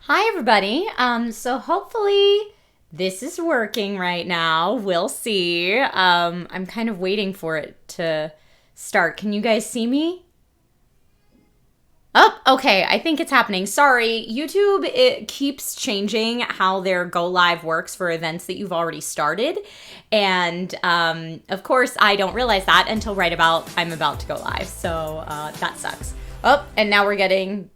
Hi, everybody. So hopefully this is working right now. We'll see. I'm kind of waiting for it to start. Can you guys see me? Oh, okay. I think it's happening. Sorry. YouTube, it keeps changing how their go live works for events that you've already started. And of course, I don't realize that until right about I'm about to go live. So that sucks. Oh, and now we're getting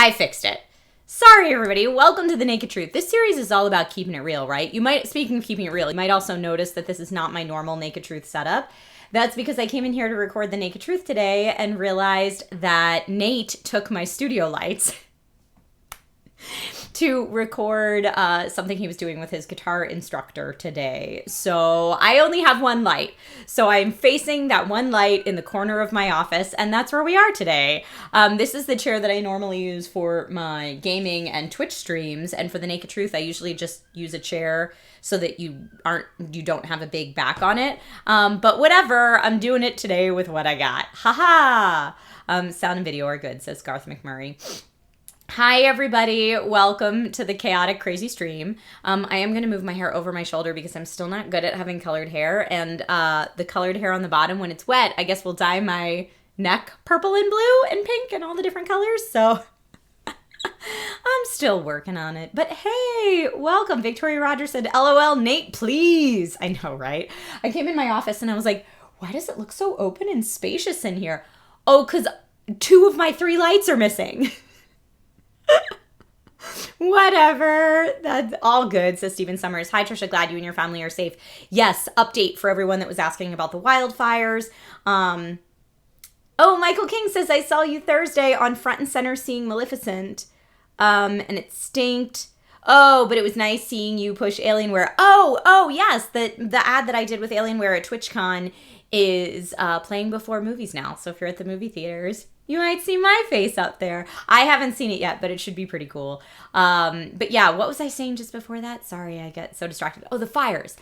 I fixed it. Sorry, everybody. Welcome to The Naked Truth. This series is all about keeping it real, right? Speaking of keeping it real, you might also notice that this is not my normal Naked Truth setup. That's because I came in here to record The Naked Truth today and realized that Nate took my studio lights to record something he was doing with his guitar instructor today. So I only have one light. So I'm facing that one light in the corner of my office, and that's where we are today. This is the chair that I normally use for my gaming and Twitch streams, and for The Naked Truth, I usually just use a chair so that you don't have a big back on it. But whatever, I'm doing it today with what I got. Haha! Sound and video are good, says Garth McMurray. Hi, everybody. Welcome to the chaotic, crazy stream. I am going to move my hair over my shoulder because I'm still not good at having colored hair. And the colored hair on the bottom, when it's wet, I guess will dye my neck purple and blue and pink and all the different colors. So I'm still working on it. But hey, welcome. Victoria Rogers said, LOL, Nate, please. I know, right? I came in my office and I was like, why does it look so open and spacious in here? Oh, because 2 of my 3 lights are missing. Whatever. That's all good, says Stephen Summers. Hi, Trisha. Glad you and your family are safe. Yes, update for everyone that was asking about the wildfires. Oh, Michael King says, I saw you Thursday on Front and Center seeing Maleficent. And it stinked. Oh, but it was nice seeing you push Alienware. Oh, yes. The ad that I did with Alienware at TwitchCon is playing before movies now. So if you're at the movie theaters, you might see my face up there. I haven't seen it yet, but it should be pretty cool. But yeah, what was I saying just before that? Sorry, I get so distracted. Oh, the fires.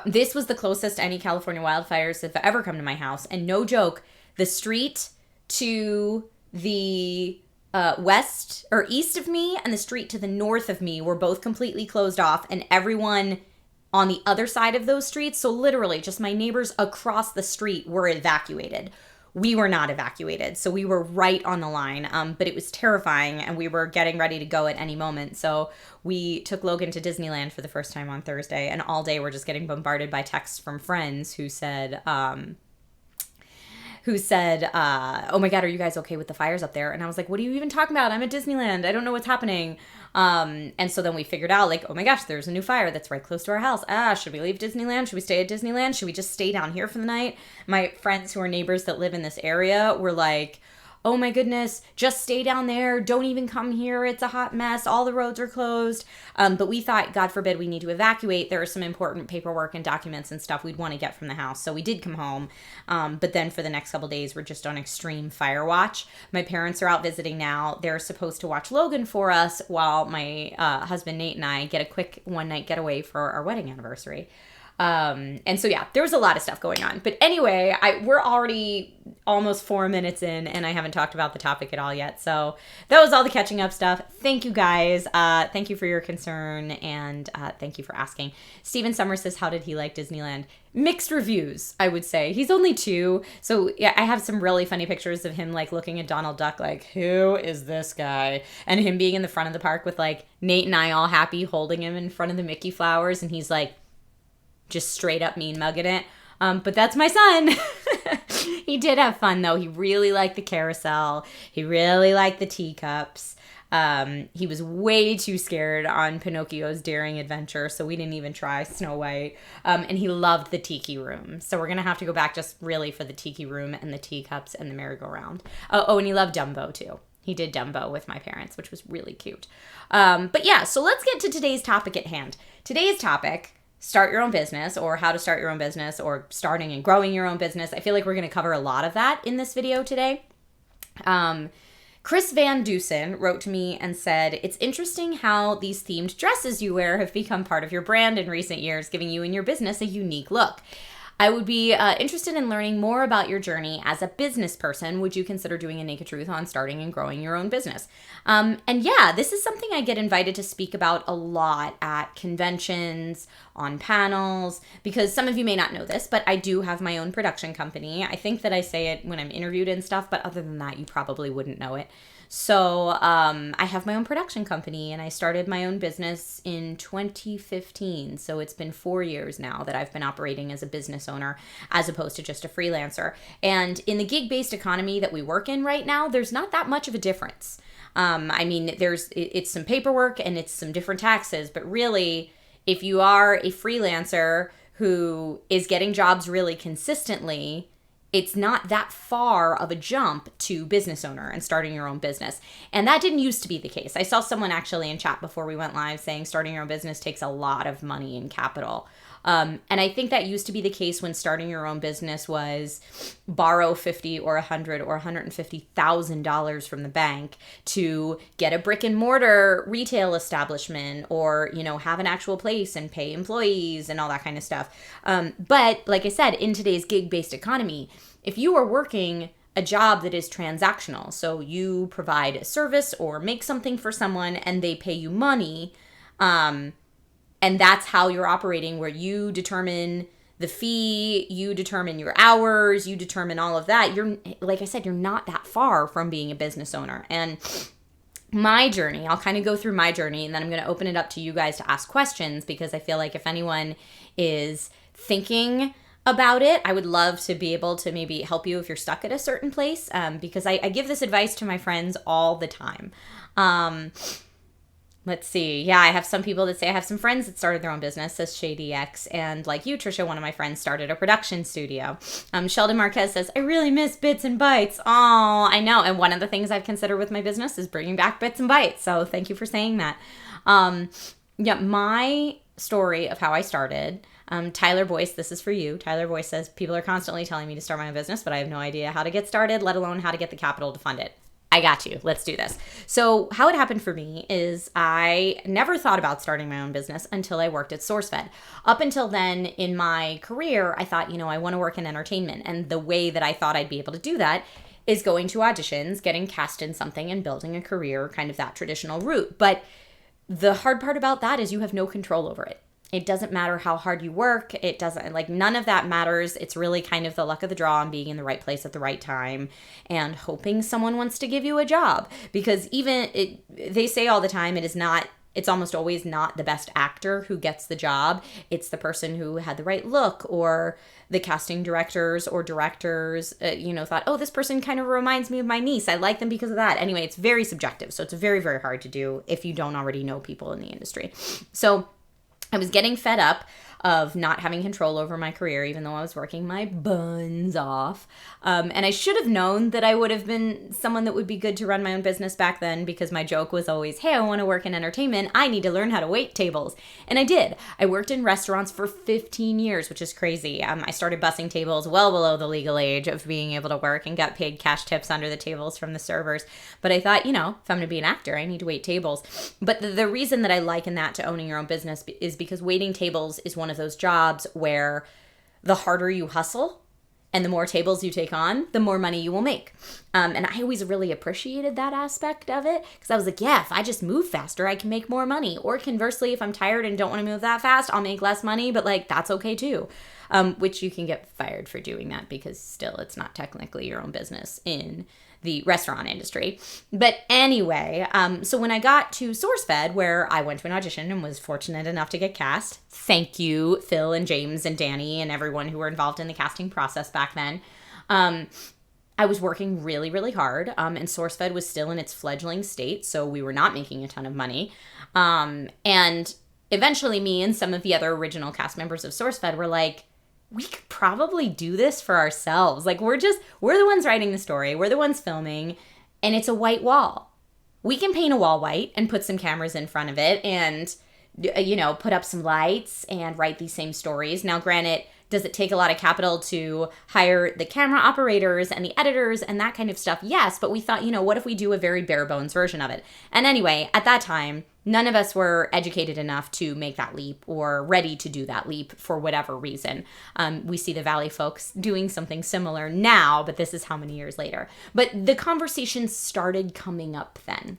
This was the closest any California wildfires have ever come to my house. And no joke, the street to the west or east of me and the street to the north of me were both completely closed off. And everyone on the other side of those streets, so literally just my neighbors across the street, were evacuated. We were not evacuated, so we were right on the line, but it was terrifying, and we were getting ready to go at any moment. So we took Logan to Disneyland for the first time on Thursday, and all day we're just getting bombarded by texts from friends who said, oh my God, are you guys okay with the fires up there? And I was like, what are you even talking about? I'm at Disneyland. I don't know what's happening. And so then we figured out, like, oh my gosh, there's a new fire that's right close to our house. Should we leave Disneyland? Should we stay at Disneyland? Should we just stay down here for the night? My friends who are neighbors that live in this area were like, oh my goodness, just stay down there. Don't even come here. It's a hot mess. All the roads are closed. But we thought, God forbid, we need to evacuate. There are some important paperwork and documents and stuff we'd want to get from the house. So we did come home. But then for the next couple days, we're just on extreme fire watch. My parents are out visiting now. They're supposed to watch Logan for us while my husband Nate and I get a quick one-night getaway for our wedding anniversary. And so, yeah, there was a lot of stuff going on. But anyway, we're already almost 4 minutes in, and I haven't talked about the topic at all yet. So that was all the catching up stuff. Thank you, guys. Thank you for your concern, and thank you for asking. Steven Summers says, how did he like Disneyland? Mixed reviews, I would say. He's only 2. So, yeah, I have some really funny pictures of him, like, looking at Donald Duck, like, who is this guy? And him being in the front of the park with, like, Nate and I all happy holding him in front of the Mickey flowers, and he's, like, just straight up mean mugging it. But that's my son. He did have fun, though. He really liked the carousel. He really liked the teacups. He was way too scared on Pinocchio's daring adventure, so we didn't even try Snow White. And he loved the tiki room. So we're going to have to go back just really for the tiki room and the teacups and the merry-go-round. Oh, and he loved Dumbo, too. He did Dumbo with my parents, which was really cute. But yeah, so let's get to today's topic at hand. Today's topic: start your own business, or how to start your own business, or starting and growing your own business. I feel like we're going to cover a lot of that in this video today. Chris Van Dusen wrote to me and said, it's interesting how these themed dresses you wear have become part of your brand in recent years, giving you and your business a unique look. I would be interested in learning more about your journey as a business person. Would you consider doing a Naked Truth on starting and growing your own business? And yeah, this is something I get invited to speak about a lot at conventions, on panels, because some of you may not know this, but I do have my own production company. I think that I say it when I'm interviewed and stuff, but other than that, you probably wouldn't know it. So I have my own production company, and I started my own business in 2015. So it's been 4 years now that I've been operating as a business owner as opposed to just a freelancer. And in the gig-based economy that we work in right now, there's not that much of a difference. I mean, it's some paperwork and it's some different taxes, but really, if you are a freelancer who is getting jobs really consistently, it's not that far of a jump to business owner and starting your own business. And that didn't used to be the case. I saw someone actually in chat before we went live saying starting your own business takes a lot of money and capital. And I think that used to be the case when starting your own business was borrow $50 or $100 or $150,000 from the bank to get a brick and mortar retail establishment, or, you know, have an actual place and pay employees and all that kind of stuff. But like I said, in today's gig-based economy, if you are working a job that is transactional, so you provide a service or make something for someone and they pay you money, and that's how you're operating, where you determine the fee, you determine your hours, you determine all of that. You're, like I said, you're not that far from being a business owner. And my journey, I'll kind of go through my journey, and then I'm going to open it up to you guys to ask questions, because I feel like if anyone is thinking about it, I would love to be able to maybe help you if you're stuck at a certain place, because I give this advice to my friends all the time. Let's see. Yeah, I have some people that say I have some friends that started their own business, says ShadyX. And like you, Trisha, one of my friends started a production studio. Sheldon Marquez says, I really miss Bits and Bytes. Oh, I know. And one of the things I've considered with my business is bringing back Bits and Bytes. So thank you for saying that. Yeah, my story of how I started. Tyler Boyce, this is for you. Tyler Boyce says, people are constantly telling me to start my own business, but I have no idea how to get started, let alone how to get the capital to fund it. I got you. Let's do this. So how it happened for me is I never thought about starting my own business until I worked at SourceFed. Up until then in my career, I thought, I want to work in entertainment. And the way that I thought I'd be able to do that is going to auditions, getting cast in something, and building a career, kind of that traditional route. But the hard part about that is you have no control over it. It doesn't matter how hard you work. It doesn't, none of that matters. It's really kind of the luck of the draw and being in the right place at the right time and hoping someone wants to give you a job. Because they say all the time, it's almost always not the best actor who gets the job. It's the person who had the right look, or the casting directors or directors, thought, oh, this person kind of reminds me of my niece. I like them because of that. Anyway, it's very subjective. So it's very, very hard to do if you don't already know people in the industry. So I was getting fed up of not having control over my career, even though I was working my buns off. And I should have known that I would have been someone that would be good to run my own business back then, because my joke was always, hey, I want to work in entertainment. I need to learn how to wait tables. And I did. I worked in restaurants for 15 years, which is crazy. I started bussing tables well below the legal age of being able to work, and got paid cash tips under the tables from the servers. But I thought, if I'm going to be an actor, I need to wait tables. But the reason that I liken that to owning your own business is because waiting tables is one of those jobs where the harder you hustle and the more tables you take on, the more money you will make. And I always really appreciated that aspect of it, because I was like, yeah, if I just move faster, I can make more money. Or conversely, if I'm tired and don't want to move that fast, I'll make less money, but that's okay too. Which you can get fired for doing that, because still it's not technically your own business in the restaurant industry. But anyway, so when I got to SourceFed, where I went to an audition and was fortunate enough to get cast, thank you, Phil and James and Danny and everyone who were involved in the casting process back then. I was working really, really hard, and SourceFed was still in its fledgling state, so we were not making a ton of money. And eventually me and some of the other original cast members of SourceFed were like, we could probably do this for ourselves. We're the ones writing the story. We're the ones filming, and it's a white wall. We can paint a wall white and put some cameras in front of it and, put up some lights and write these same stories. Now, granted, Does it take a lot of capital to hire the camera operators and the editors and that kind of stuff? Yes, but we thought, what if we do a very bare bones version of it? And anyway, at that time, none of us were educated enough to make that leap or ready to do that leap for whatever reason. We see the Valley folks doing something similar now, but this is how many years later. But the conversation started coming up then.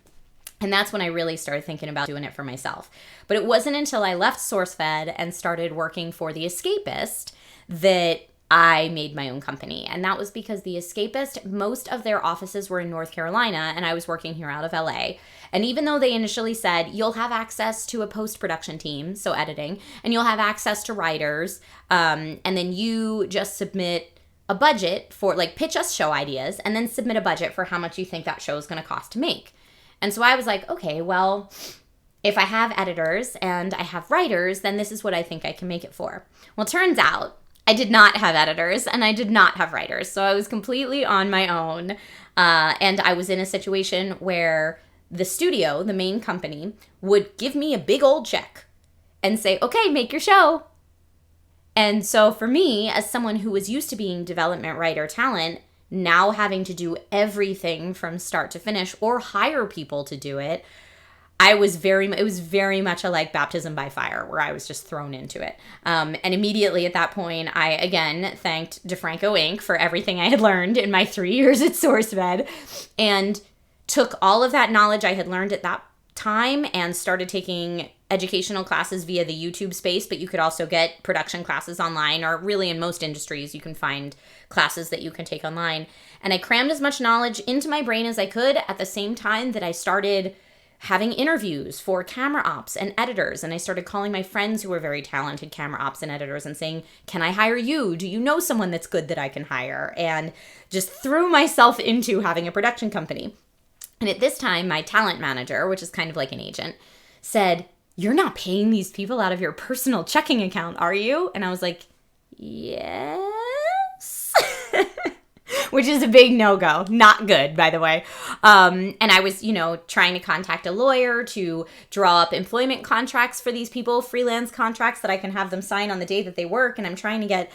And that's when I really started thinking about doing it for myself. But it wasn't until I left SourceFed and started working for The Escapist that I made my own company. And that was because The Escapist, most of their offices were in North Carolina, and I was working here out of LA. And even though they initially said, you'll have access to a post-production team, so editing, and you'll have access to writers, and then you just submit a budget for, pitch us show ideas, and then submit a budget for how much you think that show is going to cost to make. And so I was like, okay, well, if I have editors and I have writers, then this is what I think I can make it for. Well, turns out I did not have editors and I did not have writers. So I was completely on my own. And I was in a situation where the studio, the main company, would give me a big old check and say, okay, make your show. And so for me, as someone who was used to being development writer talent, now having to do everything from start to finish or hire people to do it, it was very much a baptism by fire where I was just thrown into it. And immediately at that point, I again thanked DeFranco Inc. for everything I had learned in my 3 years at SourceFed and took all of that knowledge I had learned at that time and started taking educational classes via the YouTube space, but you could also get production classes online, or really in most industries, you can find classes that you can take online. And I crammed as much knowledge into my brain as I could at the same time that I started having interviews for camera ops and editors. And I started calling my friends who were very talented camera ops and editors and saying, can I hire you? Do you know someone that's good that I can hire? And just threw myself into having a production company. And at this time, my talent manager, which is kind of like an agent, said, you're not paying these people out of your personal checking account, are you? And I was like, yes. Which is a big no-go. Not good, by the way. And I was, trying to contact a lawyer to draw up employment contracts for these people, freelance contracts that I can have them sign on the day that they work. And I'm trying to get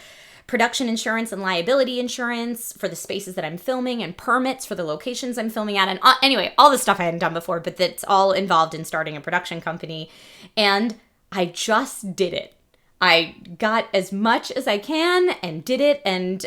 production insurance and liability insurance for the spaces that I'm filming and permits for the locations I'm filming at. And anyway, all the stuff I hadn't done before, but that's all involved in starting a production company. And I just did it. I got as much as I can and did it. And,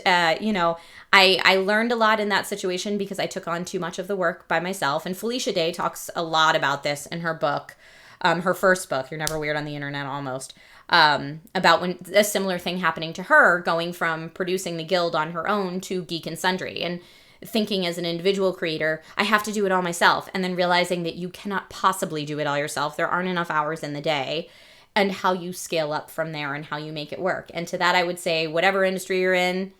I learned a lot in that situation because I took on too much of the work by myself. And Felicia Day talks a lot about this in her book, her first book, You're Never Weird on the Internet, almost. About when a similar thing happening to her, going from producing the Guild on her own to Geek and Sundry, and thinking as an individual creator, I have to do it all myself, and then realizing that you cannot possibly do it all yourself. There aren't enough hours in the day, and how you scale up from there and how you make it work. And to that, I would say, whatever industry you're in,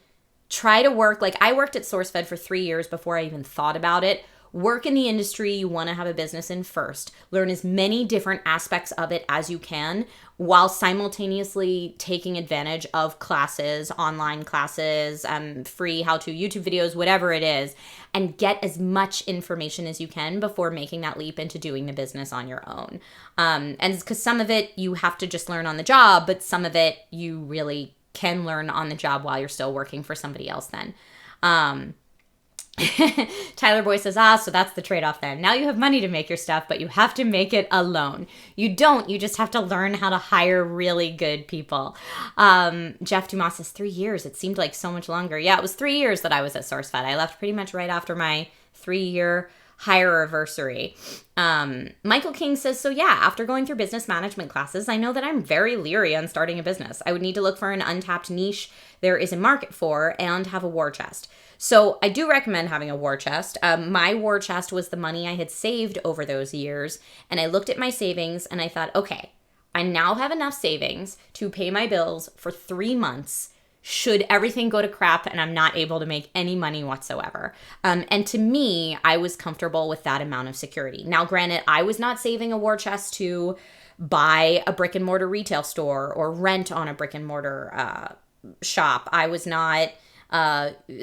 try to work. I worked at SourceFed for 3 years before I even thought about it. Work in the industry you want to have a business in first. Learn as many different aspects of it as you can while simultaneously taking advantage of classes, online classes, free how-to YouTube videos, whatever it is, and get as much information as you can before making that leap into doing the business on your own. And because some of it you have to just learn on the job, but some of it you really can learn on the job while you're still working for somebody else then. Tyler Boy says, so that's the trade-off then. Now you have money to make your stuff, but you have to make it alone. You don't. You just have to learn how to hire really good people. Jeff Dumas says 3 years. It seemed like so much longer. Yeah, it was 3 years that I was at SourceFed. I left pretty much right after my 3-year hire anniversary. Michael King says, so yeah, after going through business management classes, I know that I'm very leery on starting a business. I would need to look for an untapped niche there is a market for and have a war chest. So I do recommend having a war chest. My war chest was the money I had saved over those years. And I looked at my savings and I thought, okay, I now have enough savings to pay my bills for 3 months should everything go to crap and I'm not able to make any money whatsoever. And to me, I was comfortable with that amount of security. Now, granted, I was not saving a war chest to buy a brick and mortar retail store or rent on a brick and mortar shop. I was not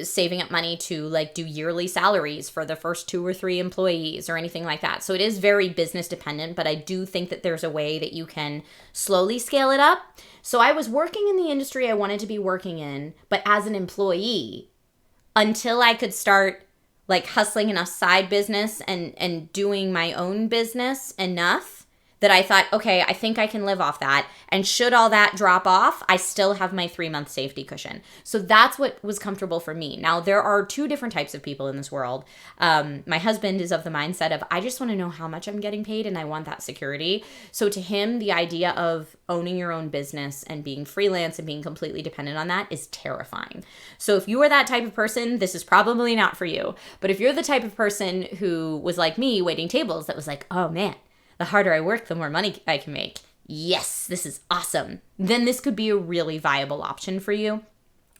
saving up money to like do yearly salaries for the first 2 or 3 employees or anything like that. So it is very business dependent, but I do think that there's a way that you can slowly scale it up. So I was working in the industry I wanted to be working in, but as an employee, until I could start like hustling enough side business and doing my own business enough that I thought, okay, I think I can live off that. And should all that drop off, I still have my 3-month safety cushion. So that's what was comfortable for me. Now, there are 2 different types of people in this world. My husband is of the mindset of, I just want to know how much I'm getting paid and I want that security. So to him, the idea of owning your own business and being freelance and being completely dependent on that is terrifying. So if you are that type of person, this is probably not for you. But if you're the type of person who was like me, waiting tables, that was like, oh man, the harder I work, the more money I can make. Yes, this is awesome. Then this could be a really viable option for you,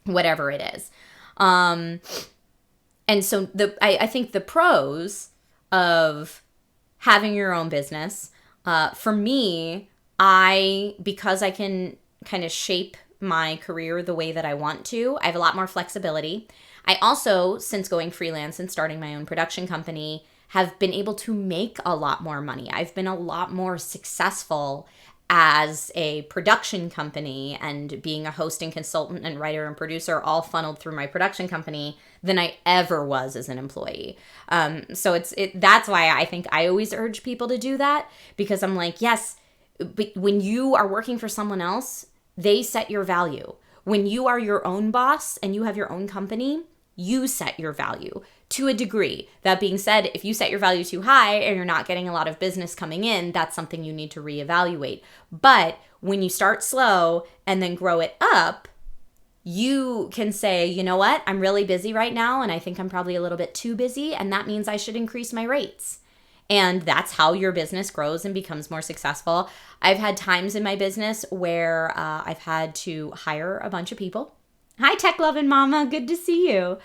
whatever it is. And so I think the pros of having your own business, for me, because I can kind of shape my career the way that I want to, I have a lot more flexibility. I also, since going freelance and starting my own production company, have been able to make a lot more money. I've been a lot more successful as a production company and being a host and consultant and writer and producer all funneled through my production company than I ever was as an employee. So that's why I think I always urge people to do that, because I'm like, yes, but when you are working for someone else, they set your value. When you are your own boss and you have your own company, you set your value to a degree. That being said, if you set your value too high and you're not getting a lot of business coming in, that's something you need to reevaluate. But when you start slow and then grow it up, you can say, you know what, I'm really busy right now and I think I'm probably a little bit too busy, and that means I should increase my rates. And that's how your business grows and becomes more successful. I've had times in my business where I've had to hire a bunch of people. Hi, tech loving mama. Good to see you.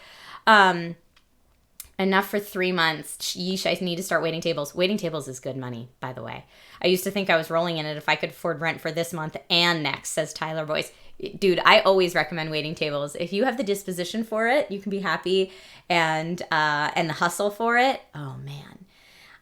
Enough for 3 months. Yeesh, I need to start waiting tables. Waiting tables is good money, by the way. I used to think I was rolling in it if I could afford rent for this month and next, says Tyler Boyce. Dude, I always recommend waiting tables. If you have the disposition for it, you can be happy, and the hustle for it. Oh, man.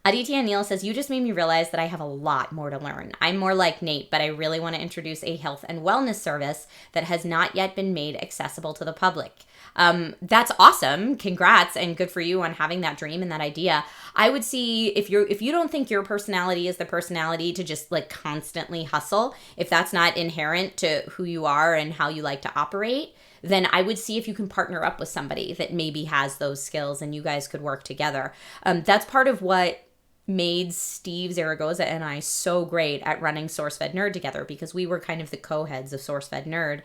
Aditya Neal says, you just made me realize that I have a lot more to learn. I'm more like Nate, but I really want to introduce a health and wellness service that has not yet been made accessible to the public. That's awesome. Congrats, and good for you on having that dream and that idea. I would see if you don't think your personality is the personality to just like constantly hustle, if that's not inherent to who you are and how you like to operate, then I would see if you can partner up with somebody that maybe has those skills and you guys could work together. That's part of what made Steve Zaragoza and I so great at running SourceFed Nerd together, because we were kind of the co-heads of SourceFed Nerd.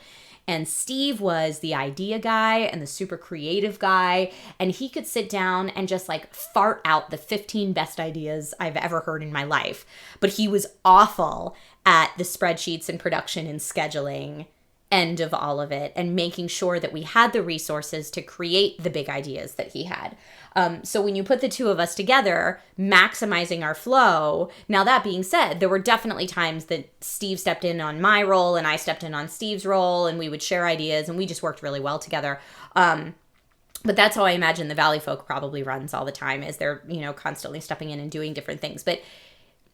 And Steve was the idea guy and the super creative guy, and he could sit down and just like fart out the 15 best ideas I've ever heard in my life. But he was awful at the spreadsheets and production and scheduling end of all of it, and making sure that we had the resources to create the big ideas that he had. So when you put the two of us together, maximizing our flow. Now, that being said, there were definitely times that Steve stepped in on my role and I stepped in on Steve's role, and we would share ideas, and we just worked really well together. But that's how I imagine the Valley folk probably runs all the time, is they're, constantly stepping in and doing different things. But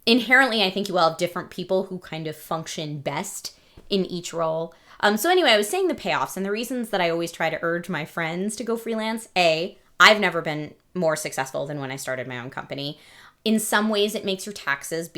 inherently, I think you all have different people who kind of function best in each role. So anyway, I was saying the payoffs and the reasons that I always try to urge my friends to go freelance. I've never been more successful than when I started my own company. In some ways, it makes your taxes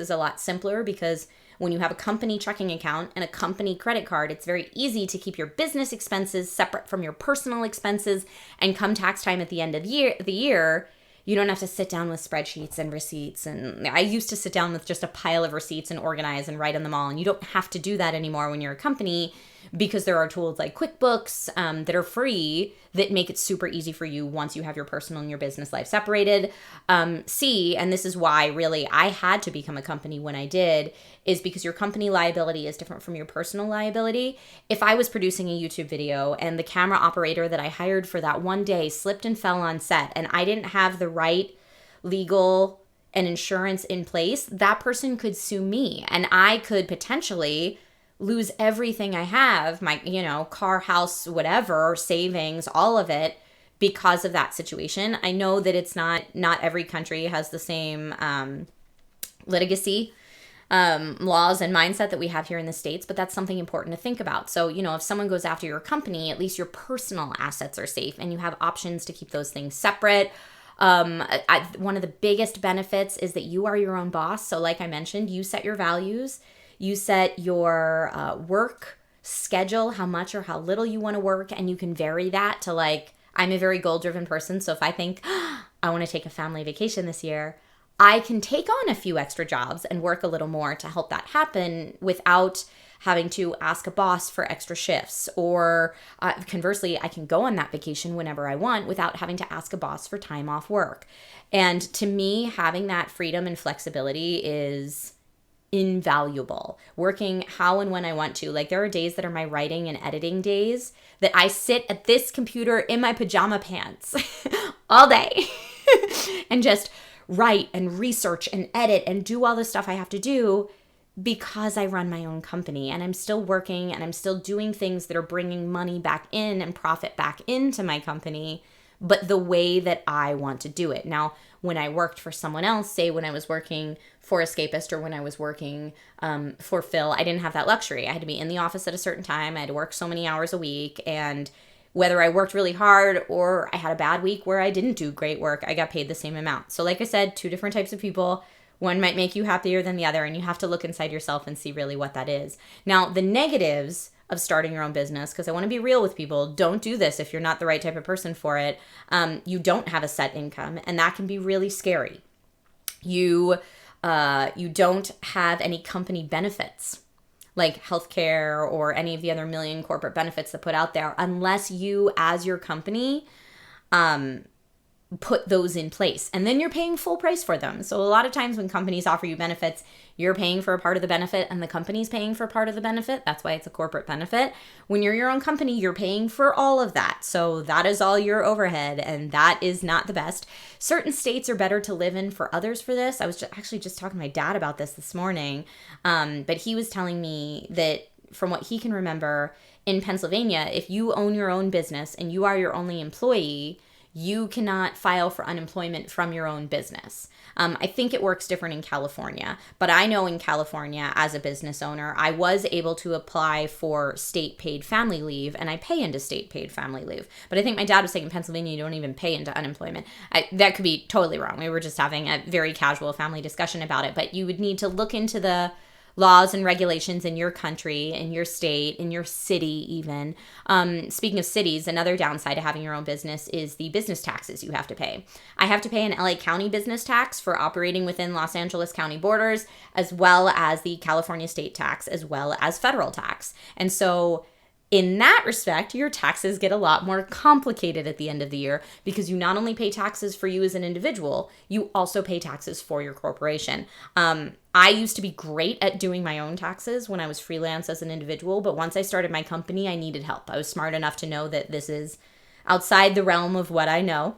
a lot simpler, because when you have a company checking account and a company credit card, it's very easy to keep your business expenses separate from your personal expenses. And come tax time at the end of the year, you don't have to sit down with spreadsheets and receipts. And I used to sit down with just a pile of receipts and organize and write on them all. And you don't have to do that anymore when you're a company, because there are tools like QuickBooks that are free that make it super easy for you once you have your personal and your business life separated. And this is why really I had to become a company when I did, is because your company liability is different from your personal liability. If I was producing a YouTube video and the camera operator that I hired for that one day slipped and fell on set, and I didn't have the right legal and insurance in place, that person could sue me, and I could potentially lose everything I have, my, car, house, whatever, savings, all of it, because of that situation. I know that it's not every country has the same litigacy laws and mindset that we have here in the States, but that's something important to think about. So, if someone goes after your company, at least your personal assets are safe and you have options to keep those things separate. One of the biggest benefits is that you are your own boss. So like I mentioned, you set your values, you set your work schedule, how much or how little you want to work, and you can vary that to I'm a very goal-driven person, so if I think, I want to take a family vacation this year, I can take on a few extra jobs and work a little more to help that happen without having to ask a boss for extra shifts. Or conversely, I can go on that vacation whenever I want without having to ask a boss for time off work. And to me, having that freedom and flexibility is invaluable. Working how and when I want to. There are days that are my writing and editing days that I sit at this computer in my pajama pants all day and just write and research and edit and do all the stuff I have to do because I run my own company and I'm still working and I'm still doing things that are bringing money back in and profit back into my company, but the way that I want to do it. Now, when I worked for someone else, say when I was working for Escapist or when I was working for Phil, I didn't have that luxury. I had to be in the office at a certain time. I had to work so many hours a week. And whether I worked really hard or I had a bad week where I didn't do great work, I got paid the same amount. So like I said, two different types of people. One might make you happier than the other, and you have to look inside yourself and see really what that is. Now, the negatives of starting your own business, because I want to be real with people, don't do this if you're not the right type of person for it. You don't have a set income, and that can be really scary. You don't have any company benefits like healthcare or any of the other million corporate benefits that put out there unless you, as your company, put those in place, and then you're paying full price for them. So a lot of times when companies offer you benefits, you're paying for a part of the benefit and the company's paying for part of the benefit. That's why it's a corporate benefit. When you're your own company, you're paying for all of that. So that is all your overhead, and that is not the best. Certain states are better to live in for others for this. I was actually just talking to my dad about this morning, but he was telling me that from what he can remember, in Pennsylvania, if you own your own business and you are your only employee, you cannot file for unemployment from your own business. I think it works different in California, but I know in California, as a business owner, I was able to apply for state paid family leave, and I pay into state paid family leave. But I think my dad was saying in Pennsylvania, you don't even pay into unemployment. That could be totally wrong. We were just having a very casual family discussion about it, but you would need to look into the laws and regulations in your country, in your state, in your city even. Speaking of cities, another downside of having your own business is the business taxes you have to pay. I have to pay an LA County business tax for operating within Los Angeles County borders, as well as the California state tax, as well as federal tax. And so in that respect, your taxes get a lot more complicated at the end of the year because you not only pay taxes for you as an individual, you also pay taxes for your corporation. I used to be great at doing my own taxes when I was freelance as an individual, but once I started my company, I needed help. I was smart enough to know that this is outside the realm of what I know.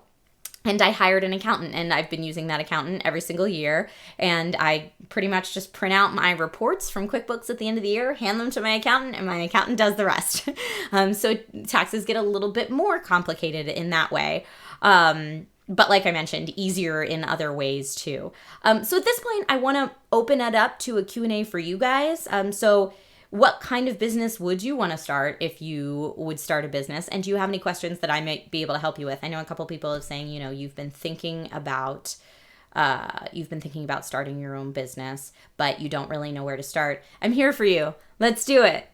And I hired an accountant, and I've been using that accountant every single year. And I pretty much just print out my reports from QuickBooks at the end of the year, hand them to my accountant, and my accountant does the rest. So taxes get a little bit more complicated in that way. But like I mentioned, easier in other ways too. So at this point, I want to open it up to a Q&A for you guys. So what kind of business would you want to start if you would start a business? And do you have any questions that I might be able to help you with? I know a couple people are saying, you've been thinking about starting your own business, but you don't really know where to start. I'm here for you. Let's do it.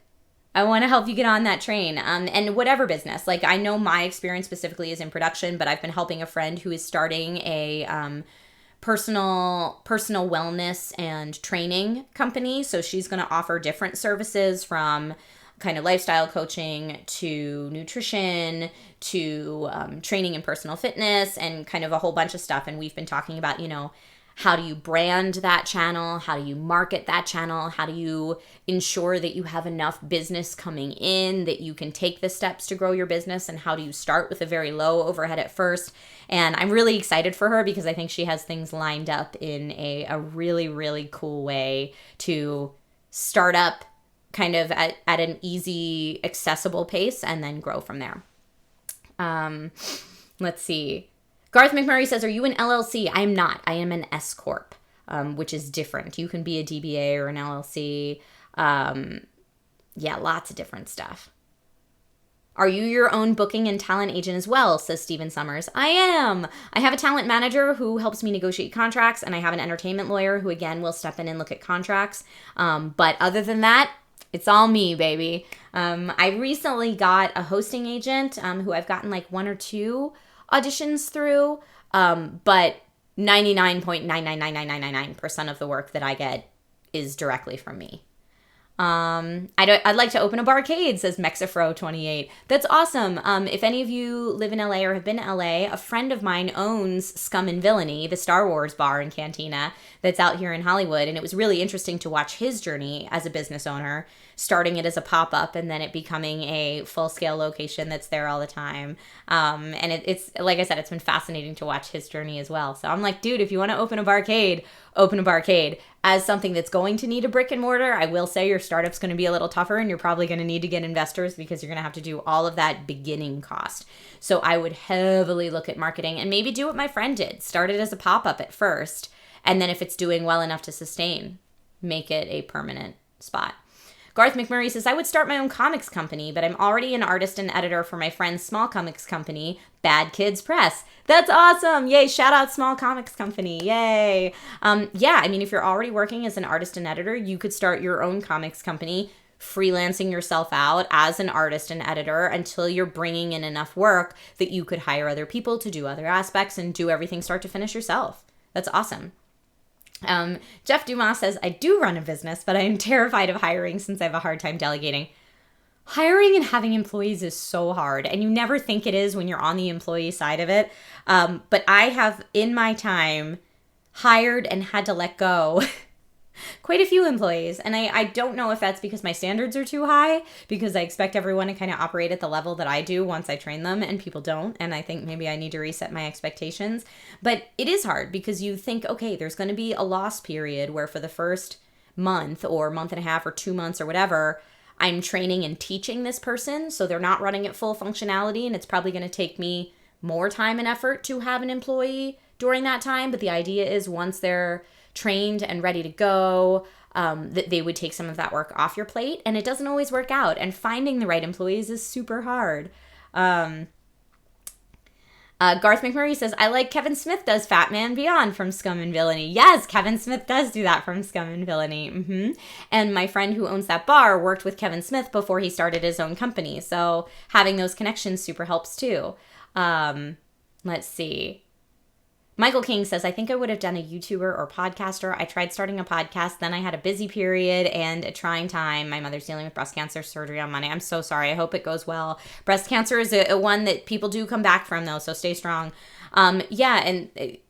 I want to help you get on that train. And whatever business, like I know my experience specifically is in production, but I've been helping a friend who is starting a personal wellness and training company. So she's going to offer different services from kind of lifestyle coaching to nutrition to training in personal fitness and kind of a whole bunch of stuff. And we've been talking about, how do you brand that channel? How do you market that channel? How do you ensure that you have enough business coming in that you can take the steps to grow your business? And how do you start with a very low overhead at first? And I'm really excited for her because I think she has things lined up in a really, really cool way to start up kind of at an easy, accessible pace, and then grow from there. Let's see. Garth McMurray says, are you an LLC? I am not. I am an S Corp, which is different. You can be a DBA or an LLC. Lots of different stuff. Are you your own booking and talent agent as well, says Stephen Summers. I am. I have a talent manager who helps me negotiate contracts, and I have an entertainment lawyer who, again, will step in and look at contracts. But other than that, it's all me, baby. I recently got a hosting agent who I've gotten like 1 or 2 auditions through, but 99.9999999% of the work that I get is directly from me. I'd like to open a barcade, says Mexafro28. That's awesome. If any of you live in LA or have been to LA, a friend of mine owns Scum and Villainy, the Star Wars bar and cantina that's out here in Hollywood. And it was really interesting to watch his journey as a business owner, starting it as a pop-up and then it becoming a full-scale location that's there all the time. And it's, like I said, it's been fascinating to watch his journey as well. So I'm like, dude, if you want to open a barcade, open a barcade. As something that's going to need a brick and mortar, I will say your startup's going to be a little tougher and you're probably going to need to get investors because you're going to have to do all of that beginning cost. So I would heavily look at marketing and maybe do what my friend did. Start it as a pop-up at first, and then if it's doing well enough to sustain, make it a permanent spot. Garth McMurray says, I would start my own comics company, but I'm already an artist and editor for my friend's small comics company, Bad Kids Press. That's awesome. Yay. Shout out small comics company. Yay. If you're already working as an artist and editor, you could start your own comics company, freelancing yourself out as an artist and editor until you're bringing in enough work that you could hire other people to do other aspects and do everything start to finish yourself. That's awesome. Jeff Dumas says, I do run a business, but I am terrified of hiring since I have a hard time delegating. Hiring and having employees is so hard, and you never think it is when you're on the employee side of it. But I have, in my time, hired and had to let go quite a few employees. And I don't know if that's because my standards are too high, because I expect everyone to kind of operate at the level that I do once I train them, and people don't. And I think maybe I need to reset my expectations. But it is hard because you think, okay, there's going to be a loss period where for the first month or month and a half or 2 months or whatever, I'm training and teaching this person. So they're not running at full functionality, and it's probably going to take me more time and effort to have an employee during that time. But the idea is once they're trained and ready to go, that they would take some of that work off your plate. And it doesn't always work out. And finding the right employees is super hard. Garth McMurray says, I like Kevin Smith does Fat Man Beyond from Scum and Villainy. Yes, Kevin Smith does do that from Scum and Villainy. And my friend who owns that bar worked with Kevin Smith before he started his own company. So having those connections super helps too. Let's see. Michael King says, I think I would have done a YouTuber or podcaster. I tried starting a podcast, then I had a busy period and a trying time. My mother's dealing with breast cancer surgery on Monday. I'm so sorry. I hope it goes well. Breast cancer is a one that people do come back from, though, so stay strong. And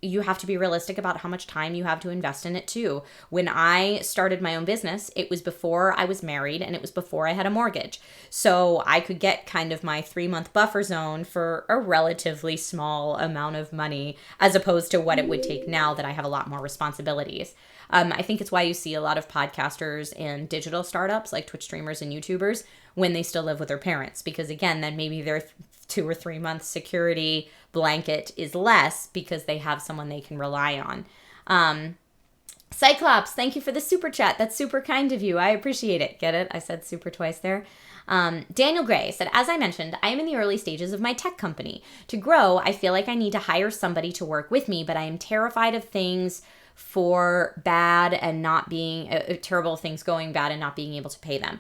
you have to be realistic about how much time you have to invest in it, too. When I started my own business, it was before I was married and it was before I had a mortgage. So I could get kind of my 3-month buffer zone for a relatively small amount of money as opposed to what it would take now that I have a lot more responsibilities. I think it's why you see a lot of podcasters and digital startups like Twitch streamers and YouTubers when they still live with their parents. Because again, then maybe their 2 or 3 month security blanket is less because they have someone they can rely on. Cyclops, thank you for the super chat. That's super kind of you. I appreciate it. Get it? I said super twice there. Daniel Gray said, as I mentioned, I am in the early stages of my tech company. To grow, I feel like I need to hire somebody to work with me, but I am terrified of things for bad and not being terrible things going bad and not being able to pay them.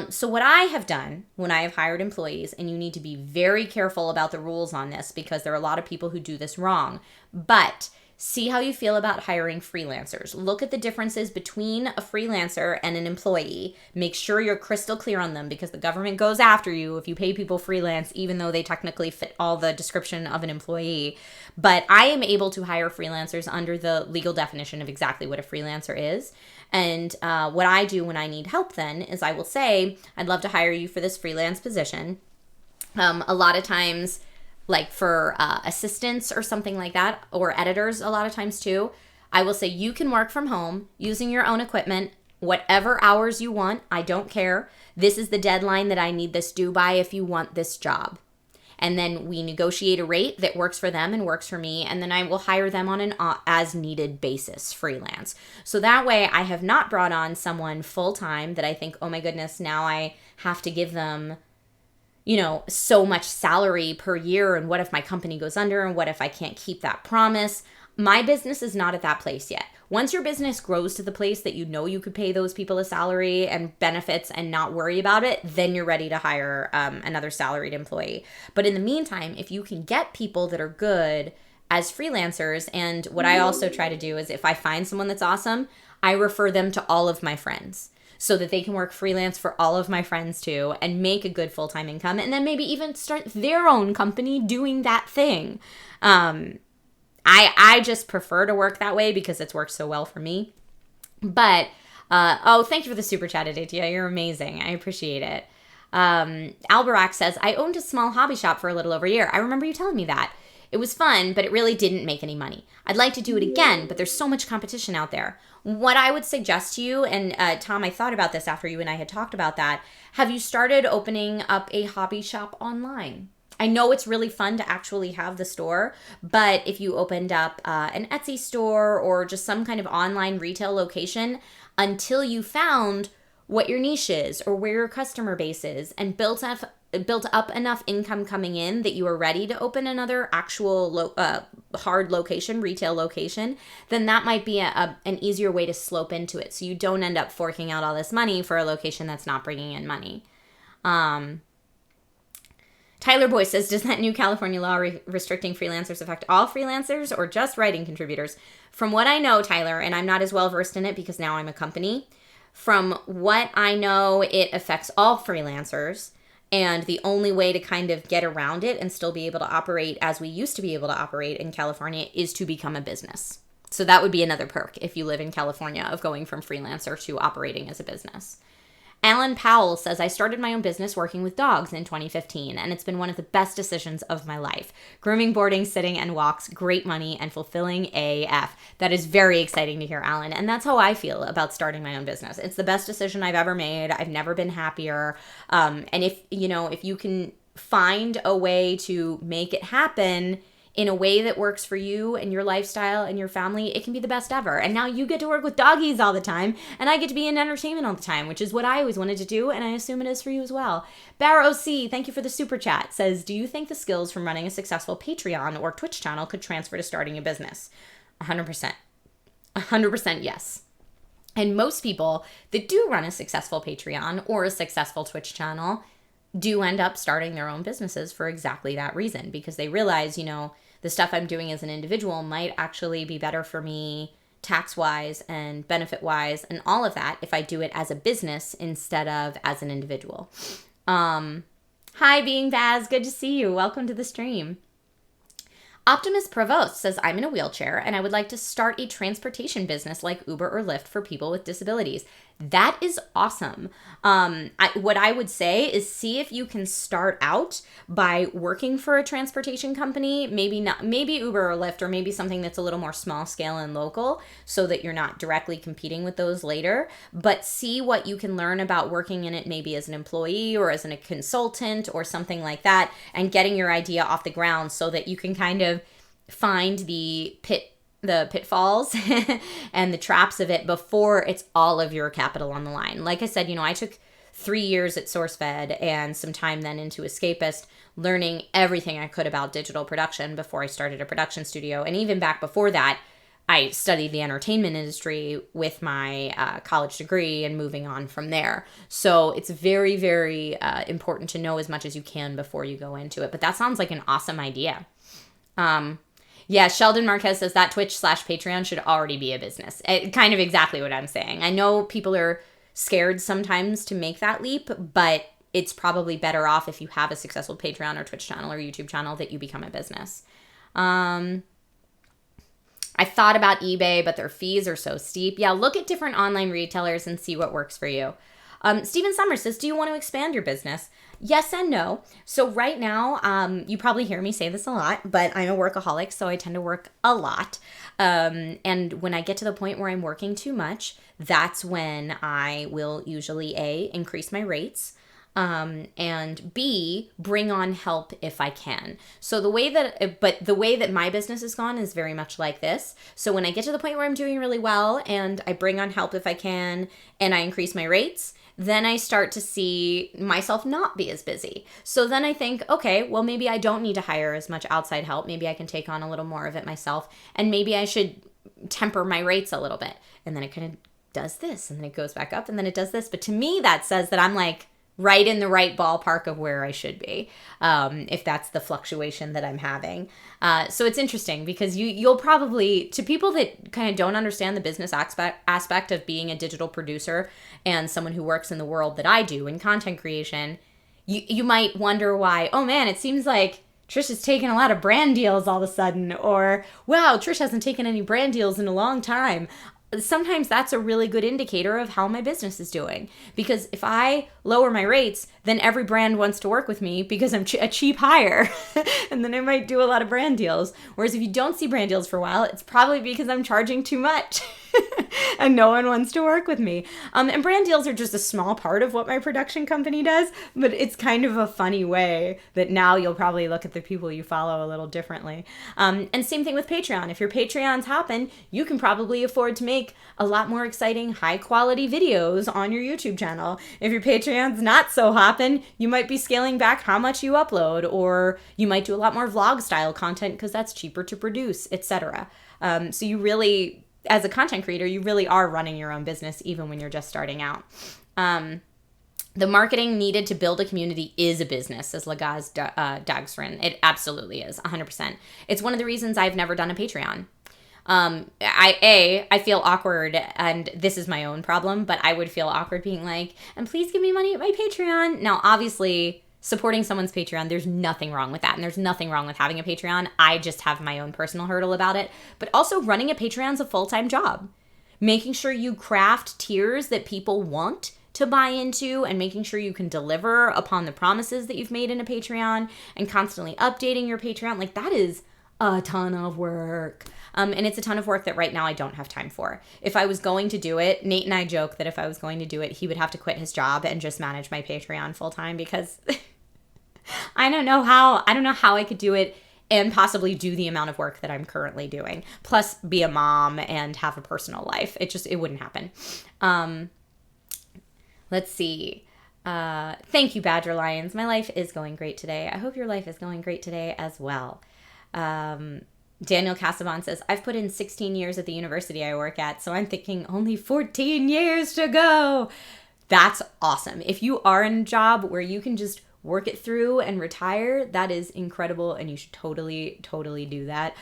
So what I have done when I have hired employees, and you need to be very careful about the rules on this because there are a lot of people who do this wrong, but see how you feel about hiring freelancers. Look at the differences between a freelancer and an employee. Make sure you're crystal clear on them because the government goes after you if you pay people freelance, even though they technically fit all the description of an employee. But I am able to hire freelancers under the legal definition of exactly what a freelancer is. And what I do when I need help then is I will say, I'd love to hire you for this freelance position. A lot of times, like for assistants or something like that, or editors a lot of times too, I will say you can work from home using your own equipment whatever hours you want. I don't care. This is the deadline that I need this due by if you want this job. And then we negotiate a rate that works for them and works for me. And then I will hire them on an as needed basis, freelance. So that way I have not brought on someone full time that I think, oh my goodness, now I have to give them, so much salary per year. And what if my company goes under? And what if I can't keep that promise? My business is not at that place yet. Once your business grows to the place that you could pay those people a salary and benefits and not worry about it, then you're ready to hire another salaried employee. But in the meantime, if you can get people that are good as freelancers, and what I also try to do is if I find someone that's awesome, I refer them to all of my friends so that they can work freelance for all of my friends too and make a good full-time income, and then maybe even start their own company doing that thing. I just prefer to work that way because it's worked so well for me. But, thank you for the super chat, Aditya. You're amazing. I appreciate it. Albarak says, I owned a small hobby shop for a little over a year. I remember you telling me that. It was fun, but it really didn't make any money. I'd like to do it again, but there's so much competition out there. What I would suggest to you, and Tom, I thought about this after you and I had talked about that. Have you started opening up a hobby shop online? I know it's really fun to actually have the store, but if you opened up an Etsy store or just some kind of online retail location until you found what your niche is or where your customer base is and built up enough income coming in that you are ready to open another actual hard location, retail location, then that might be an easier way to slope into it. So you don't end up forking out all this money for a location that's not bringing in money. Tyler Boyce says, does that new California law restricting freelancers affect all freelancers or just writing contributors? From what I know, Tyler, and I'm not as well versed in it because now I'm a company, from what I know, it affects all freelancers. And the only way to kind of get around it and still be able to operate as we used to be able to operate in California is to become a business. So that would be another perk if you live in California of going from freelancer to operating as a business. Alan Powell says, I started my own business working with dogs in 2015, and it's been one of the best decisions of my life. Grooming, boarding, sitting, and walks, great money, and fulfilling AF. That is very exciting to hear, Alan, and that's how I feel about starting my own business. It's the best decision I've ever made. I've never been happier. And if you can find a way to make it happen in a way that works for you and your lifestyle and your family, it can be the best ever. And now you get to work with doggies all the time, and I get to be in entertainment all the time, which is what I always wanted to do, and I assume it is for you as well. Barrow C, thank you for the super chat, says, do you think the skills from running a successful Patreon or Twitch channel could transfer to starting a business? 100%. 100% yes. And most people that do run a successful Patreon or a successful Twitch channel do end up starting their own businesses for exactly that reason, because they realize, the stuff I'm doing as an individual might actually be better for me tax-wise and benefit-wise and all of that if I do it as a business instead of as an individual. Hi, Being Baz. Good to see you. Welcome to the stream. Optimus Provost says, I'm in a wheelchair and I would like to start a transportation business like Uber or Lyft for people with disabilities. That is awesome. What I would say is see if you can start out by working for a transportation company, maybe Uber or Lyft, or maybe something that's a little more small scale and local so that you're not directly competing with those later, but see what you can learn about working in it maybe as an employee or as a consultant or something like that, and getting your idea off the ground so that you can kind of find the pitfalls and the traps of it before it's all of your capital on the line. Like I said, I took 3 years at SourceFed and some time then into Escapist, learning everything I could about digital production before I started a production studio. And even back before that, I studied the entertainment industry with my college degree and moving on from there. So it's very, very important to know as much as you can before you go into it. But that sounds like an awesome idea. Yeah, Sheldon Marquez says that Twitch/Patreon should already be a business. Kind of exactly what I'm saying. I know people are scared sometimes to make that leap, but it's probably better off if you have a successful Patreon or Twitch channel or YouTube channel that you become a business. I thought about eBay, but their fees are so steep. Yeah, look at different online retailers and see what works for you. Stephen Summers says, do you want to expand your business? Yes and no. So right now, you probably hear me say this a lot, but I'm a workaholic, so I tend to work a lot. And when I get to the point where I'm working too much, that's when I will usually A, increase my rates, and B, bring on help if I can. So the way that my business has gone is very much like this. So when I get to the point where I'm doing really well and I bring on help if I can and I increase my rates, then I start to see myself not be as busy. So then I think, okay, well, maybe I don't need to hire as much outside help. Maybe I can take on a little more of it myself. And maybe I should temper my rates a little bit. And then it kind of does this, and then it goes back up, and then it does this. But to me, that says that I'm like right in the right ballpark of where I should be, if that's the fluctuation that I'm having. So it's interesting because you'll probably, to people that kind of don't understand the business aspect of being a digital producer and someone who works in the world that I do in content creation, you might wonder why, oh man, it seems like Trish is taking a lot of brand deals all of a sudden, or wow, Trish hasn't taken any brand deals in a long time. Sometimes that's a really good indicator of how my business is doing. Because if I lower my rates, then every brand wants to work with me because I'm a cheap hire. And then I might do a lot of brand deals. Whereas if you don't see brand deals for a while, it's probably because I'm charging too much and no one wants to work with me. And brand deals are just a small part of what my production company does, but it's kind of a funny way that now you'll probably look at the people you follow a little differently. And same thing with Patreon. If your Patreons happen, you can probably afford to make a lot more exciting, high quality videos on your YouTube channel. If your Patreon's not so hopping, you might be scaling back how much you upload, or you might do a lot more vlog style content because that's cheaper to produce, etc. So you really, as a content creator, you really are running your own business even when you're just starting out. The marketing needed to build a community is a business, says Lagaz Dagsfrin. It absolutely is, 100%. It's one of the reasons I've never done a Patreon. I feel awkward, and this is my own problem, but I would feel awkward being like, and please give me money at my Patreon. Now, obviously, supporting someone's Patreon, there's nothing wrong with that, and there's nothing wrong with having a Patreon. I just have my own personal hurdle about it. But also, running a Patreon's a full-time job. Making sure you craft tiers that people want to buy into, and making sure you can deliver upon the promises that you've made in a Patreon, and constantly updating your Patreon, like that is a ton of work. And it's a ton of work that right now I don't have time for. If I was going to do it, Nate and I joke that if I was going to do it, he would have to quit his job and just manage my Patreon full time, because I don't know how I could do it and possibly do the amount of work that I'm currently doing, plus be a mom and have a personal life. It wouldn't happen. Let's see. Thank you, Badger Lions. My life is going great today. I hope your life is going great today as well. Daniel Casabon says, I've put in 16 years at the university I work at, so I'm thinking only 14 years to go. That's awesome. If you are in a job where you can just work it through and retire, that is incredible, and you should totally do that.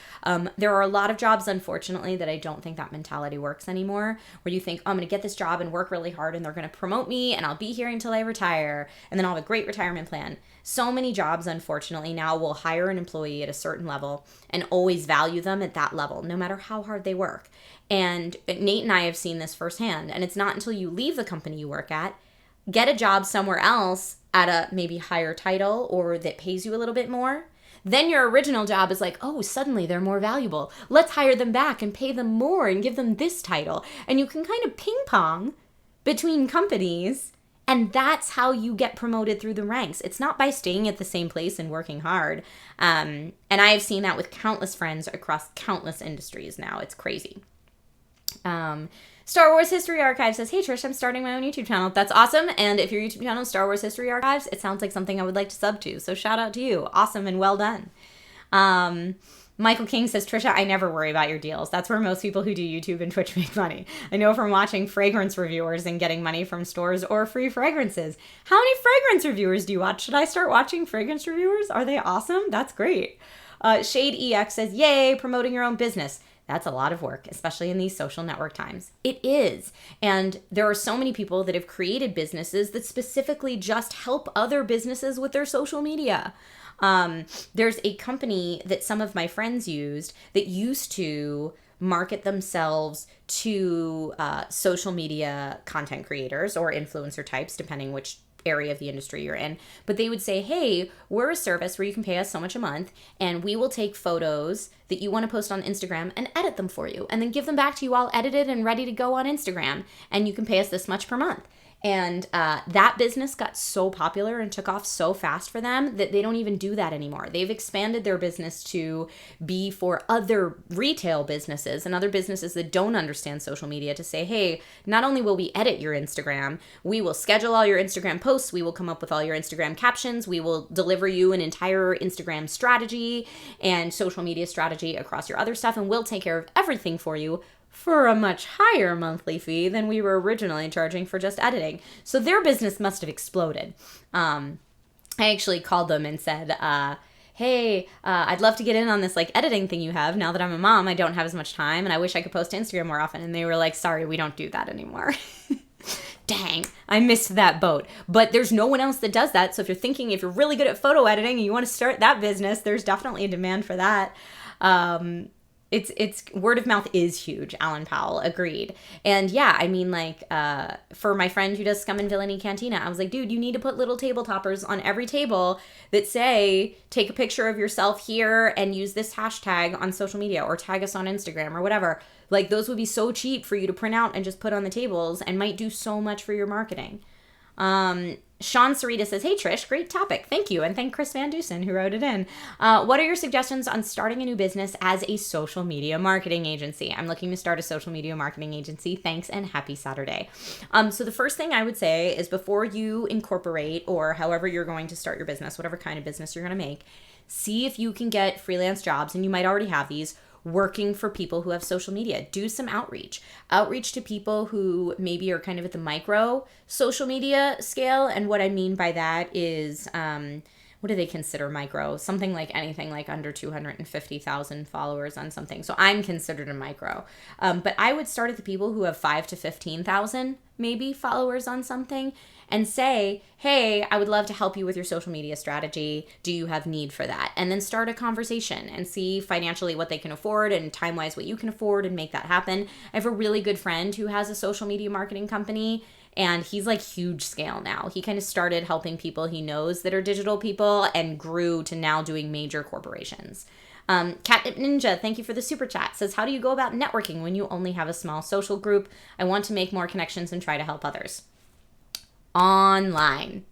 There are a lot of jobs, unfortunately, that I don't think that mentality works anymore, where you think, oh, I'm going to get this job and work really hard, and they're going to promote me, and I'll be here until I retire, and then I'll have a great retirement plan. So many jobs, unfortunately, now will hire an employee at a certain level and always value them at that level, no matter how hard they work. And Nate and I have seen this firsthand, and it's not until you leave the company you work at, get a job somewhere else at a maybe higher title or that pays you a little bit more, then your original job is like, oh, suddenly they're more valuable. Let's hire them back and pay them more and give them this title. And you can kind of ping pong between companies, and that's how you get promoted through the ranks. It's not by staying at the same place and working hard. And I have seen that with countless friends across countless industries now. It's crazy. Star Wars History Archive says, hey Trish, I'm starting my own YouTube channel. That's awesome. And if your YouTube channel is Star Wars History Archives, it sounds like something I would like to sub to. So shout out to you. Awesome and well done. Michael King says, Trisha, I never worry about your deals. That's where most people who do YouTube and Twitch make money. I know from watching fragrance reviewers and getting money from stores or free fragrances. How many fragrance reviewers do you watch? Should I start watching fragrance reviewers? Are they awesome? That's great. Shade EX says, yay, promoting your own business. That's a lot of work, especially in these social network times. It is. And there are so many people that have created businesses that specifically just help other businesses with their social media. There's a company that some of my friends used that used to market themselves to social media content creators or influencer types, depending which area of the industry you're in. But they would say, hey, we're a service where you can pay us so much a month, and we will take photos that you want to post on Instagram and edit them for you, and then give them back to you all edited and ready to go on Instagram, and you can pay us this much per month. And that business got so popular and took off so fast for them that they don't even do that anymore. They've expanded their business to be for other retail businesses and other businesses that don't understand social media, to say, hey, not only will we edit your Instagram, we will schedule all your Instagram posts, we will come up with all your Instagram captions, we will deliver you an entire Instagram strategy and social media strategy across your other stuff, and we'll take care of everything for you for a much higher monthly fee than we were originally charging for just editing. So their business must have exploded. I actually called them and said, hey, I'd love to get in on this like editing thing you have. Now that I'm a mom, I don't have as much time, and I wish I could post to Instagram more often. And they were like, sorry, we don't do that anymore. Dang, I missed that boat. But there's no one else that does that. So if you're really good at photo editing and you want to start that business, there's definitely a demand for that. It's word of mouth is huge. Alan Powell agreed. And yeah, I mean, like, for my friend who does Scum and Villainy Cantina, I was like, dude, you need to put little table toppers on every table that say, take a picture of yourself here and use this hashtag on social media, or tag us on Instagram or whatever. Like, those would be so cheap for you to print out and just put on the tables, and might do so much for your marketing. Sean Sarita says, hey, Trish, great topic. Thank you. And thank Chris Van Dusen, who wrote it in. What are your suggestions on starting a new business as a social media marketing agency? I'm looking to start a social media marketing agency. Thanks, and happy Saturday. So the first thing I would say is, before you incorporate, or however you're going to start your business, whatever kind of business you're going to make, see if you can get freelance jobs, and you might already have these, working for people who have social media. Do some outreach to people who maybe are kind of at the micro social media scale. And what I mean by that is, what do they consider micro? Something like anything like under 250,000 followers on something. So I'm considered a micro. But I would start at the people who have 5 to 15,000 maybe followers on something, and say, hey, I would love to help you with your social media strategy. Do you have need for that? And then start a conversation and see financially what they can afford, and time-wise what you can afford, and make that happen. I have a really good friend who has a social media marketing company, and he's like huge scale now. He kind of started helping people he knows that are digital people, and grew to now doing major corporations. Catnip Ninja, thank you for the super chat, says, how do you go about networking when you only have a small social group? I want to make more connections and try to help others. Online,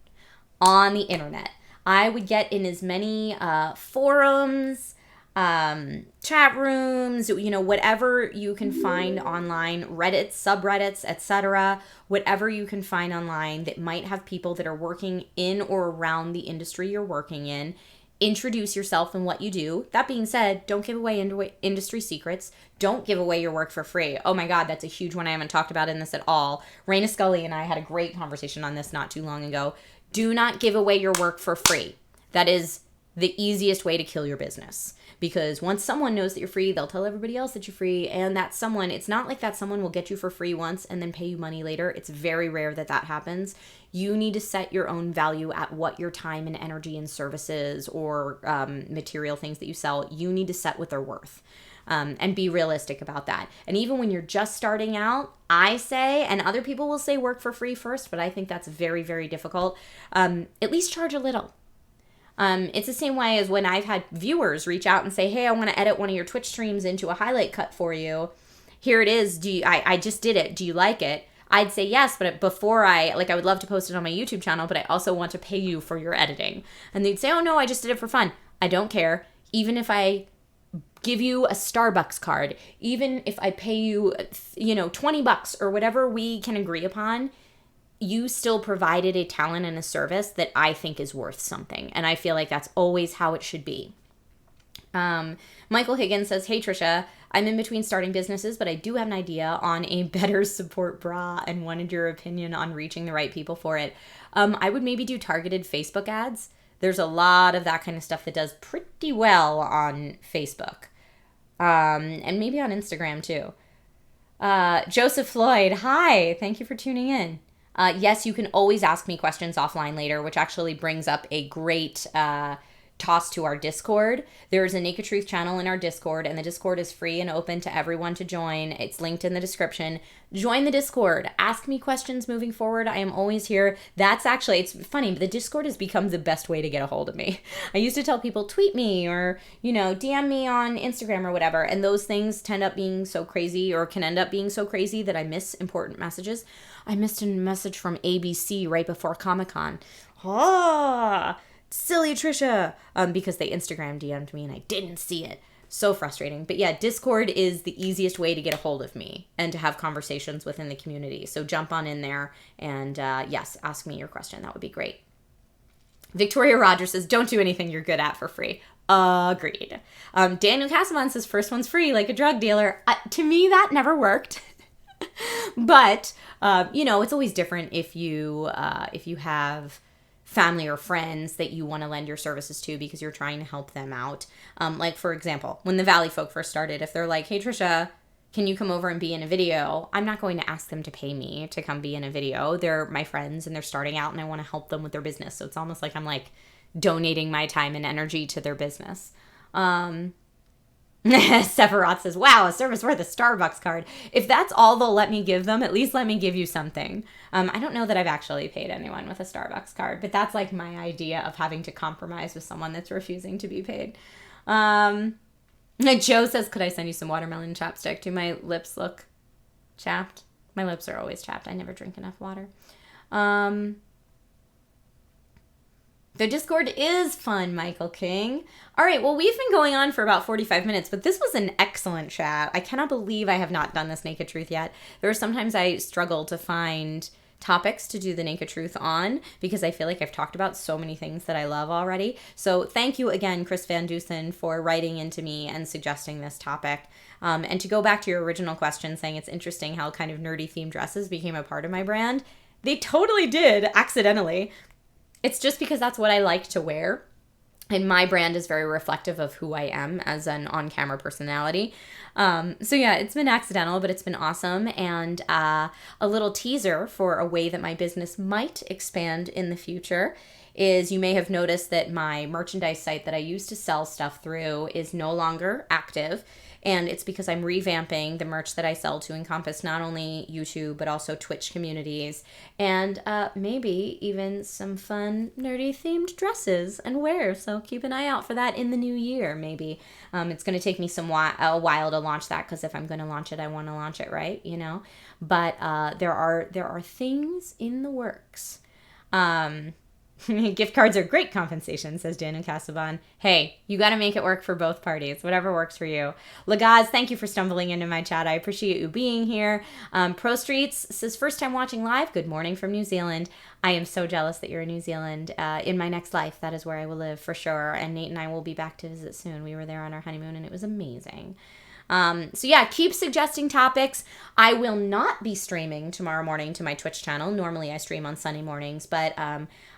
on the internet. I would get in as many forums, chat rooms, whatever you can find online, Reddit, subreddits, etc., whatever you can find online that might have people that are working in or around the industry you're working in. Introduce yourself and what you do. That being said, don't give away industry secrets. Don't give away your work for free. Oh my God, that's a huge one I haven't talked about in this at all. Raina Scully and I had a great conversation on this not too long ago. Do not give away your work for free. That is the easiest way to kill your business. Because once someone knows that you're free, they'll tell everybody else that you're free. And that someone, it's not like that someone will get you for free once and then pay you money later. It's very rare that that happens. You need to set your own value at what your time and energy and services or material things that you sell, you need to set what they're worth. And be realistic about that. And even when you're just starting out, I say, and other people will say work for free first, but I think that's very, very difficult. At least charge a little. It's the same way as when I've had viewers reach out and say, hey, I want to edit one of your Twitch streams into a highlight cut for you. Here it is. I just did it. Do you like it? I'd say yes, but before I would love to post it on my YouTube channel, but I also want to pay you for your editing. And they'd say, oh no, I just did it for fun. I don't care. Even if I give you a Starbucks card, even if I pay you, $20 or whatever we can agree upon, you still provided a talent and a service that I think is worth something. And I feel like that's always how it should be. Michael Higgins says, hey, Trisha, I'm in between starting businesses, but I do have an idea on a better support bra and wanted your opinion on reaching the right people for it. I would maybe do targeted Facebook ads. There's a lot of that kind of stuff that does pretty well on Facebook. And maybe on Instagram too. Joseph Floyd, hi, thank you for tuning in. Yes, you can always ask me questions offline later, which actually brings up a great tossed to our Discord. There's a Naked Truth channel in our Discord, and the Discord is free and open to everyone to join. It's linked in the description. Join the Discord. Ask me questions moving forward. I am always here. That's actually, it's funny, but the Discord has become the best way to get a hold of me. I used to tell people, tweet me or, DM me on Instagram or whatever, and those things tend up being so crazy, or can end up being so crazy, that I miss important messages. I missed a message from ABC right before Comic-Con. Silly Trisha, because they Instagram DM'd me and I didn't see it. So frustrating. But yeah, Discord is the easiest way to get a hold of me and to have conversations within the community. So jump on in there and yes, ask me your question. That would be great. Victoria Rogers says, don't do anything you're good at for free. Agreed. Daniel Casaman says, first one's free, like a drug dealer. To me, that never worked. But, it's always different if you have family or friends that you want to lend your services to because you're trying to help them out. Like, for example, when the Valley folk first started, if they're like, hey, Trisha, can you come over and be in a video? I'm not going to ask them to pay me to come be in a video. They're my friends and they're starting out and I want to help them with their business. So it's almost like I'm like donating my time and energy to their business. Sephiroth says, wow, a service worth a Starbucks card. If that's all they'll let me give them, at least let me give you something. I don't know that I've actually paid anyone with a Starbucks card, but that's like my idea of having to compromise with someone that's refusing to be paid. Joe says, could I send you some watermelon chapstick? Do my lips look chapped? My lips are always chapped. I never drink enough water. The Discord is fun, Michael King. All right, well, we've been going on for about 45 minutes, but this was an excellent chat. I cannot believe I have not done this Naked Truth yet. There are sometimes I struggle to find topics to do the Naked Truth on because I feel like I've talked about so many things that I love already. So thank you again, Chris Van Dusen, for writing into me and suggesting this topic. And to go back to your original question saying it's interesting how kind of nerdy themed dresses became a part of my brand. They totally did, accidentally. It's just because that's what I like to wear. And my brand is very reflective of who I am as an on-camera personality. So yeah, it's been accidental, but it's been awesome. And a little teaser for a way that my business might expand in the future is you may have noticed that my merchandise site that I used to sell stuff through is no longer active. And it's because I'm revamping the merch that I sell to encompass not only YouTube, but also Twitch communities, and maybe even some fun, nerdy themed dresses and wear. So keep an eye out for that in the new year, maybe. It's going to take me a while to launch that, because if I'm going to launch it, I want to launch it right, But there are things in the works. Gift cards are great compensation, says Daniel Casaban. Hey, you got to make it work for both parties. Whatever works for you. Lagaz, thank you for stumbling into my chat. I appreciate you being here. Pro Streets says, first time watching live. Good morning from New Zealand. I am so jealous that you're in New Zealand. In my next life, that is where I will live for sure. And Nate and I will be back to visit soon. We were there on our honeymoon and it was amazing. So yeah, keep suggesting topics. I will not be streaming tomorrow morning to my Twitch channel. Normally I stream on Sunday mornings, but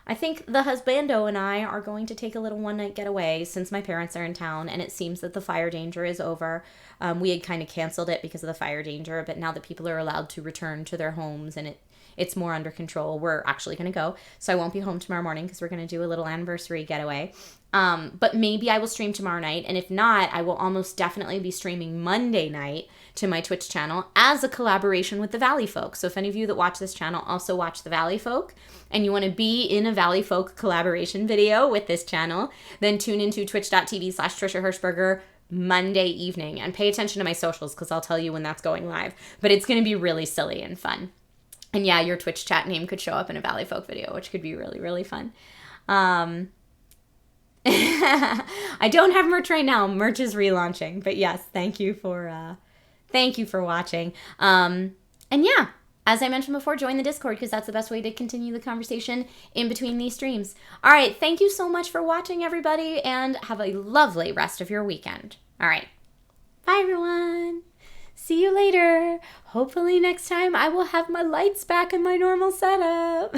I think the husbando and I are going to take a little one-night getaway since my parents are in town and it seems that the fire danger is over. We had kind of canceled it because of the fire danger, but now that people are allowed to return to their homes and it's more under control, we're actually going to go. So I won't be home tomorrow morning because we're going to do a little anniversary getaway. But maybe I will stream tomorrow night. And if not, I will almost definitely be streaming Monday night to my Twitch channel as a collaboration with the Valley Folk. So if any of you that watch this channel also watch the Valley Folk and you want to be in a Valley Folk collaboration video with this channel, then tune into twitch.tv/Trisha Hershberger Monday evening and pay attention to my socials because I'll tell you when that's going live. But it's going to be really silly and fun. And yeah, your Twitch chat name could show up in a Valley Folk video, which could be really, really fun. I don't have merch right now. Merch is relaunching. But yes, thank you for watching. And yeah, as I mentioned before, join the Discord because that's the best way to continue the conversation in between these streams. All right, thank you so much for watching, everybody, and have a lovely rest of your weekend. All right, bye, everyone. See you later. Hopefully next time I will have my lights back in my normal setup.